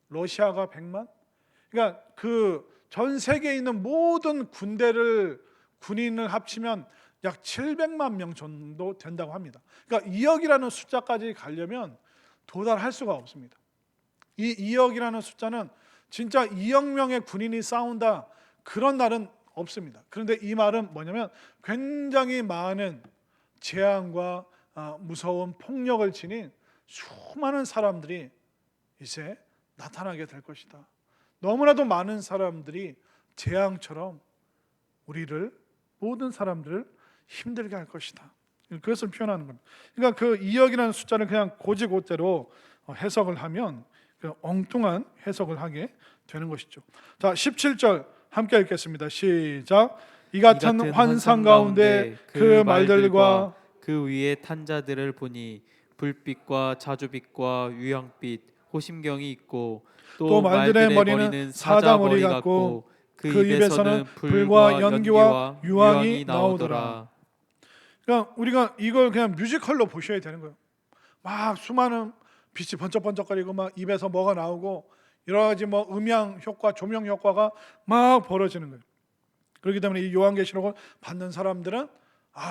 러시아가 100만. 그러니까 그 전 세계에 있는 모든 군인을 합치면 약 700만 명 정도 된다고 합니다. 그러니까 2억이라는 숫자까지 가려면 도달할 수가 없습니다. 이 2억이라는 숫자는 진짜 2억 명의 군인이 싸운다, 그런 날은 없습니다. 그런데 이 말은 뭐냐면 굉장히 많은 재앙과 무서운 폭력을 지닌 수많은 사람들이 이제 나타나게 될 것이다. 너무나도 많은 사람들이 재앙처럼 모든 사람들을 힘들게 할 것이다. 그것을 표현하는 겁니다. 그러니까 그 2억이라는 숫자를 그냥 고지고대로 해석을 하면 엉뚱한 해석을 하게 되는 것이죠. 자, 17절 함께 읽겠습니다. 시작. 이 같은 환상 가운데 그 말들과 그 위에 탄 자들을 보니 불빛과 자주빛과 유황빛 호심경이 있고 또 말들의 머리는 사자 머리 같고 그 입에서는 불과 연기와 유황이 나오더라. 그러니까 우리가 이걸 그냥 뮤지컬로 보셔야 되는 거예요. 막 수많은 빛이 번쩍번쩍거리고 막 입에서 뭐가 나오고 여러 가지 음향 효과, 조명 효과가 막 벌어지는 거예요. 그렇기 때문에 이 요한계시록을 받는 사람들은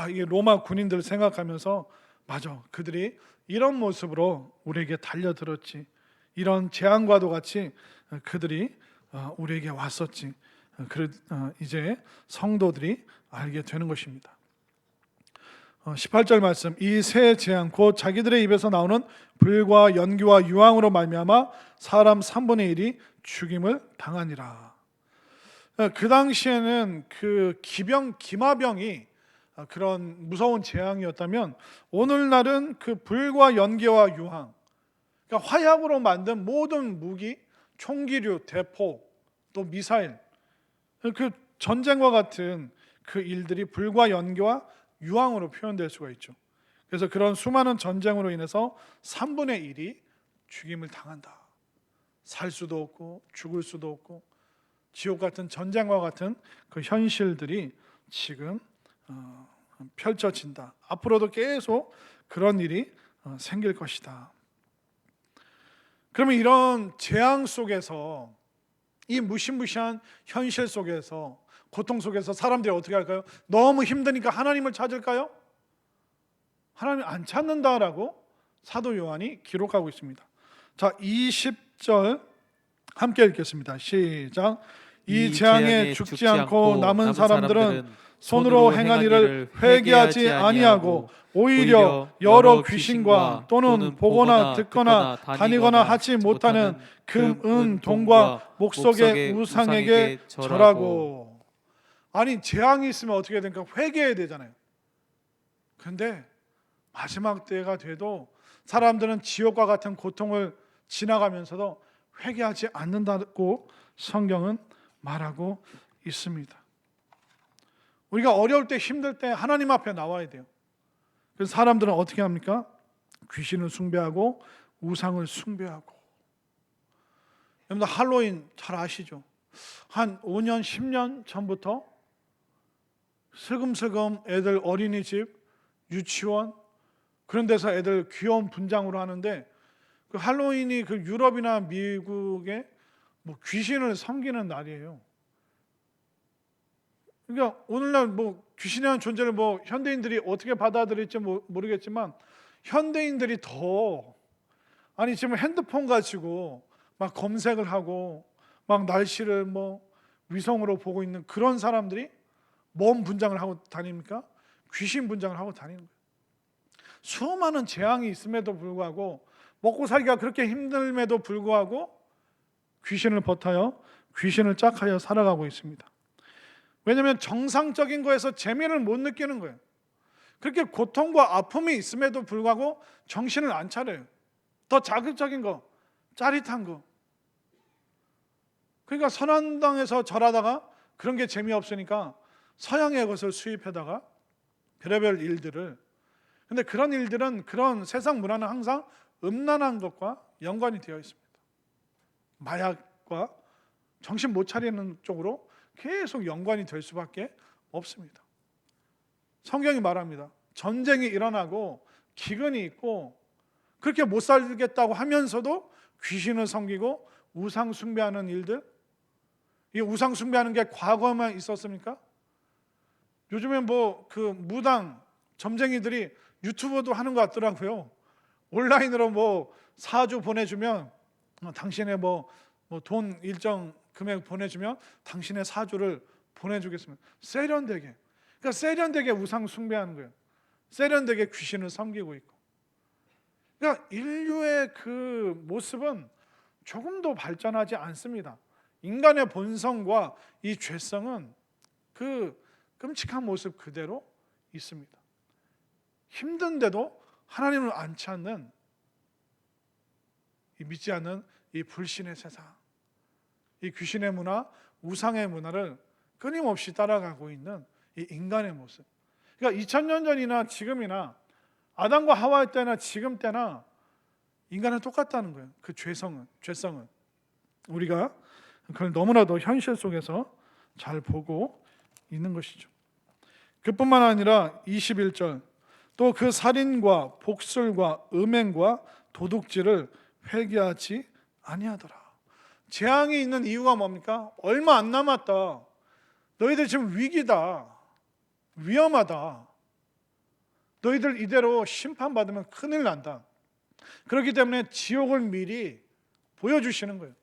이게 로마 군인들 생각하면서 맞아, 그들이 이런 모습으로 우리에게 달려들었지, 이런 재앙과도 같이 그들이 우리에게 왔었지. 이제 성도들이 알게 되는 것입니다. 18절 말씀. 이 새 재앙 곧 자기들의 입에서 나오는 불과 연기와 유황으로 말미암아 사람 3분의 1이 죽임을 당하니라. 그 당시에는 그 기마병이 그런 무서운 재앙이었다면, 오늘날은 그 불과 연기와 유황, 그러니까 화약으로 만든 모든 무기, 총기류, 대포, 또 미사일, 그 전쟁과 같은 그 일들이 불과 연기와 유황으로 표현될 수가 있죠. 그래서 그런 수많은 전쟁으로 인해서 3분의 1이 죽임을 당한다. 살 수도 없고 죽을 수도 없고 지옥 같은 전쟁과 같은 그 현실들이 지금 펼쳐진다. 앞으로도 계속 그런 일이 생길 것이다. 그러면 이런 재앙 속에서, 이 무시무시한 현실 속에서, 고통 속에서 사람들이 어떻게 할까요? 너무 힘드니까 하나님을 찾을까요? 하나님 안 찾는다라고 사도 요한이 기록하고 있습니다. 자, 20절 함께 읽겠습니다. 시작. 이 재앙에 죽지 않고 남은 사람들은 손으로 행한 일을 회개하지 아니하고 오히려 여러 귀신과 또는 보거나 듣거나 다니거나 하지 못하는 금, 은, 동과 목석의 우상에게 절하고. 아니, 재앙이 있으면 어떻게 됩니까? 회개해야 되잖아요. 그런데 마지막 때가 돼도 사람들은 지옥과 같은 고통을 지나가면서도 회개하지 않는다고 성경은 말하고 있습니다. 우리가 어려울 때, 힘들 때 하나님 앞에 나와야 돼요. 그래서 사람들은 어떻게 합니까? 귀신을 숭배하고 우상을 숭배하고. 여러분들 할로윈 잘 아시죠? 한 5년, 10년 전부터 슬금슬금 애들 어린이집, 유치원 그런 데서 애들 귀여운 분장으로 하는데, 그 할로윈이 그 유럽이나 미국에 뭐 귀신을 섬기는 날이에요. 그러니까 오늘날 뭐 귀신이라는 존재를 뭐 현대인들이 어떻게 받아들일지 모르겠지만, 현대인들이 더, 아니 지금 핸드폰 가지고 막 검색을 하고 막 날씨를 뭐 위성으로 보고 있는 그런 사람들이 뭔 분장을 하고 다닙니까? 귀신 분장을 하고 다니는 거예요. 수많은 재앙이 있음에도 불구하고, 먹고 살기가 그렇게 힘듦에도 불구하고 귀신을 버타여 귀신을 짝하여 살아가고 있습니다. 왜냐하면 정상적인 거에서 재미를 못 느끼는 거예요. 그렇게 고통과 아픔이 있음에도 불구하고 정신을 안 차려요. 더 자극적인 거, 짜릿한 거. 그러니까 선한당에서 절하다가 그런 게 재미없으니까 서양의 것을 수입해다가 별의별 일들을, 근데 그런 일들은, 그런 세상 문화는 항상 음란한 것과 연관이 되어 있습니다. 마약과 정신 못 차리는 쪽으로 계속 연관이 될 수밖에 없습니다. 성경이 말합니다. 전쟁이 일어나고 기근이 있고 그렇게 못 살겠다고 하면서도 귀신을 섬기고 우상 숭배하는 일들, 이 우상 숭배하는 게 과거만 있었습니까? 요즘에 뭐 그 무당 점쟁이들이 유튜브도 하는 것 같더라고요. 온라인으로 뭐 사주 보내주면 당신의 뭐 돈 일정 금액 보내주면 당신의 사주를 보내주겠습니다. 세련되게. 그러니까 세련되게 우상 숭배하는 거예요. 세련되게 귀신을 섬기고 있고. 그러니까 인류의 그 모습은 조금도 발전하지 않습니다. 인간의 본성과 이 죄성은 그 끔찍한 모습 그대로 있습니다. 힘든데도 하나님을 안 찾는, 이 믿지 않는 이 불신의 세상, 이 귀신의 문화, 우상의 문화를 끊임없이 따라가고 있는 이 인간의 모습. 그러니까 2000년 전이나 지금이나 아담과 하와 때나 지금 때나 인간은 똑같다는 거예요. 그 죄성은 우리가 그걸 너무나도 현실 속에서 잘 보고 있는 것이죠. 그뿐만 아니라 21절, 또 그 살인과 복술과 음행과 도둑질을 회개하지 아니하더라. 재앙이 있는 이유가 뭡니까? 얼마 안 남았다. 너희들 지금 위기다. 위험하다. 너희들 이대로 심판받으면 큰일 난다. 그렇기 때문에 지옥을 미리 보여주시는 거예요.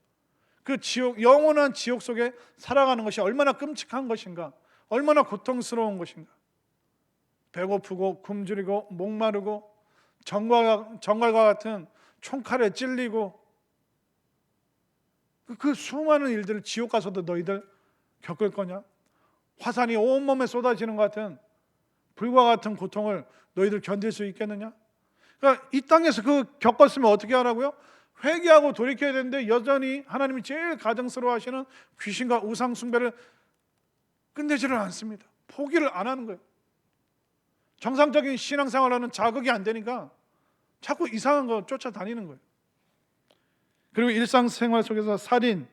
그 지옥, 영원한 지옥 속에 살아가는 것이 얼마나 끔찍한 것인가, 얼마나 고통스러운 것인가. 배고프고 굶주리고 목마르고 정갈과 같은 총칼에 찔리고, 그 수많은 일들을 지옥 가서도 너희들 겪을 거냐? 화산이 온몸에 쏟아지는 것 같은 불과 같은 고통을 너희들 견딜 수 있겠느냐? 그러니까 이 땅에서 그 겪었으면 어떻게 하라고요? 회개하고 돌이켜야 되는데 여전히 하나님이 제일 가증스러워 하시는 귀신과 우상 숭배를 끝내지를 않습니다. 포기를 안 하는 거예요. 정상적인 신앙생활하는 자극이 안 되니까 자꾸 이상한 거 쫓아다니는 거예요. 그리고 일상생활 속에서 살인,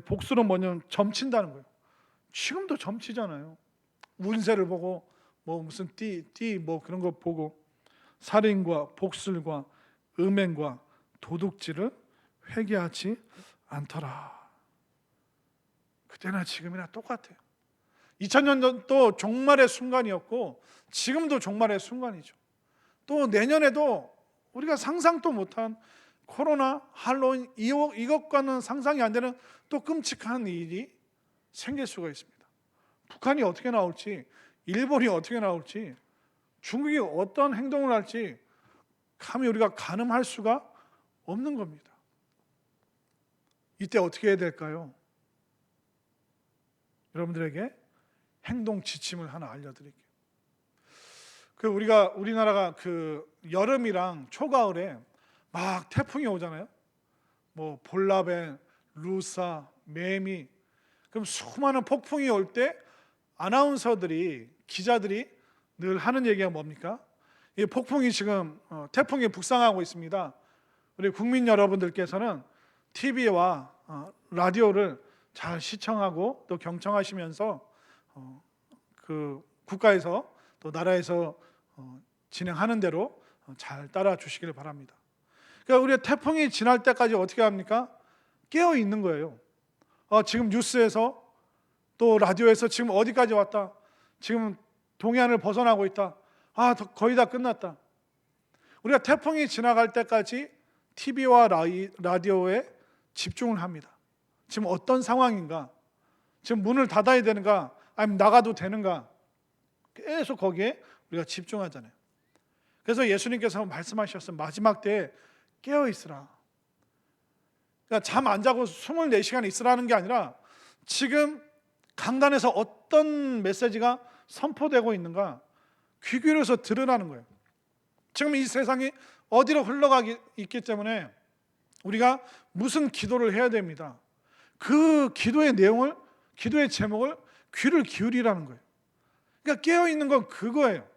복수는 뭐냐면 점친다는 거예요. 지금도 점치잖아요. 운세를 보고 뭐 무슨 띠 뭐 그런 거 보고, 살인과 복술과 음행과 도둑질을 회개하지 않더라. 그때나 지금이나 똑같아요. 2000년도 종말의 순간이었고 지금도 종말의 순간이죠. 또 내년에도 우리가 상상도 못한 코로나, 할로윈 이것과는 상상이 안 되는 또 끔찍한 일이 생길 수가 있습니다. 북한이 어떻게 나올지, 일본이 어떻게 나올지, 중국이 어떤 행동을 할지 감히 우리가 가늠할 수가 없는 겁니다. 이때 어떻게 해야 될까요? 여러분들에게 행동 지침을 하나 알려드릴게요. 우리나라가 여름이랑 초가을에 막 태풍이 오잖아요. 뭐 볼라벤, 루사, 매미. 그럼 수많은 폭풍이 올 때 아나운서들이, 기자들이 늘 하는 얘기가 뭡니까? 이 폭풍이 지금 태풍이 북상하고 있습니다. 우리 국민 여러분들께서는 TV와 라디오를 잘 시청하고 또 경청하시면서 그 국가에서 또 나라에서 진행하는 대로 잘 따라 주시기를 바랍니다. 그러니까 우리가 태풍이 지날 때까지 어떻게 합니까? 깨어 있는 거예요. 지금 뉴스에서 또 라디오에서 지금 어디까지 왔다. 지금 동해안을 벗어나고 있다. 거의 다 끝났다. 우리가 태풍이 지나갈 때까지 TV와 라디오에 집중을 합니다. 지금 어떤 상황인가? 지금 문을 닫아야 되는가? 아니면 나가도 되는가? 계속 거기에 우리가 집중하잖아요. 그래서 예수님께서 말씀하셨어요. 마지막 때에 깨어 있으라. 그러니까 잠 안 자고 24시간 있으라는 게 아니라 지금 강단에서 어떤 메시지가 선포되고 있는가 귀 기울여서 들으라는 거예요. 지금 이 세상이 어디로 흘러가기 있기 때문에 우리가 무슨 기도를 해야 됩니다. 그 기도의 내용을, 기도의 제목을 귀를 기울이라는 거예요. 그러니까 깨어있는 건 그거예요.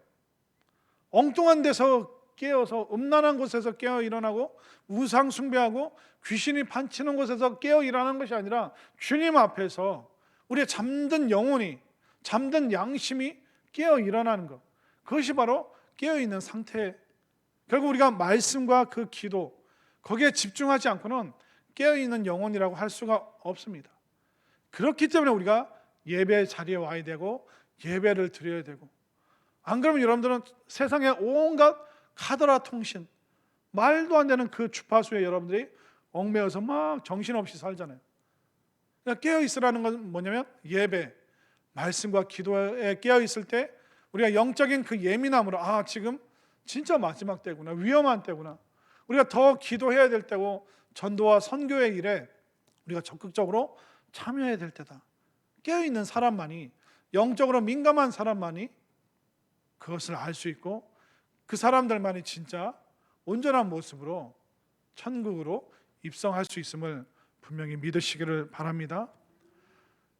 엉뚱한 데서 깨어서 음란한 곳에서 깨어 일어나고 우상 숭배하고 귀신이 판치는 곳에서 깨어 일어나는 것이 아니라 주님 앞에서 우리의 잠든 영혼이, 잠든 양심이 깨어 일어나는 것, 그것이 바로 깨어있는 상태. 결국 우리가 말씀과 그 기도 거기에 집중하지 않고는 깨어있는 영혼이라고 할 수가 없습니다. 그렇기 때문에 우리가 예배 자리에 와야 되고 예배를 드려야 되고, 안 그러면 여러분들은 세상의 온갖 카더라 통신, 말도 안 되는 그 주파수에 여러분들이 얽매여서 막 정신없이 살잖아요. 그러니까 깨어있으라는 건 뭐냐면 예배, 말씀과 기도에 깨어있을 때 우리가 영적인 그 예민함으로 지금 진짜 마지막 때구나, 위험한 때구나, 우리가 더 기도해야 될 때고 전도와 선교의 일에 우리가 적극적으로 참여해야 될 때다. 깨어있는 사람만이, 영적으로 민감한 사람만이 그것을 알 수 있고 그 사람들만이 진짜 온전한 모습으로 천국으로 입성할 수 있음을 분명히 믿으시기를 바랍니다.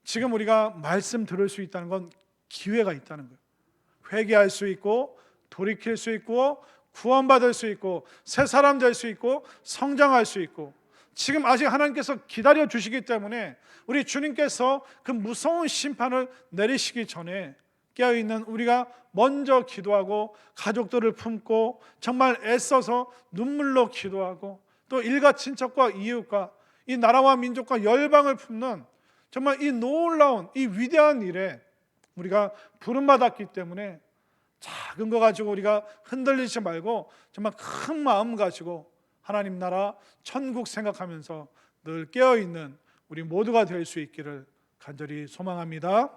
지금 우리가 말씀 들을 수 있다는 건 기회가 있다는 거예요. 회개할 수 있고 돌이킬 수 있고 구원받을 수 있고 새 사람 될 수 있고 성장할 수 있고, 지금 아직 하나님께서 기다려 주시기 때문에 우리 주님께서 그 무서운 심판을 내리시기 전에 깨어있는 우리가 먼저 기도하고 가족들을 품고 정말 애써서 눈물로 기도하고 또 일가 친척과 이웃과 이 나라와 민족과 열방을 품는 정말 이 놀라운 이 위대한 일에 우리가 부름받았기 때문에 작은 거 가지고 우리가 흔들리지 말고 정말 큰 마음 가지고 하나님 나라 천국 생각하면서 늘 깨어있는 우리 모두가 될 수 있기를 간절히 소망합니다.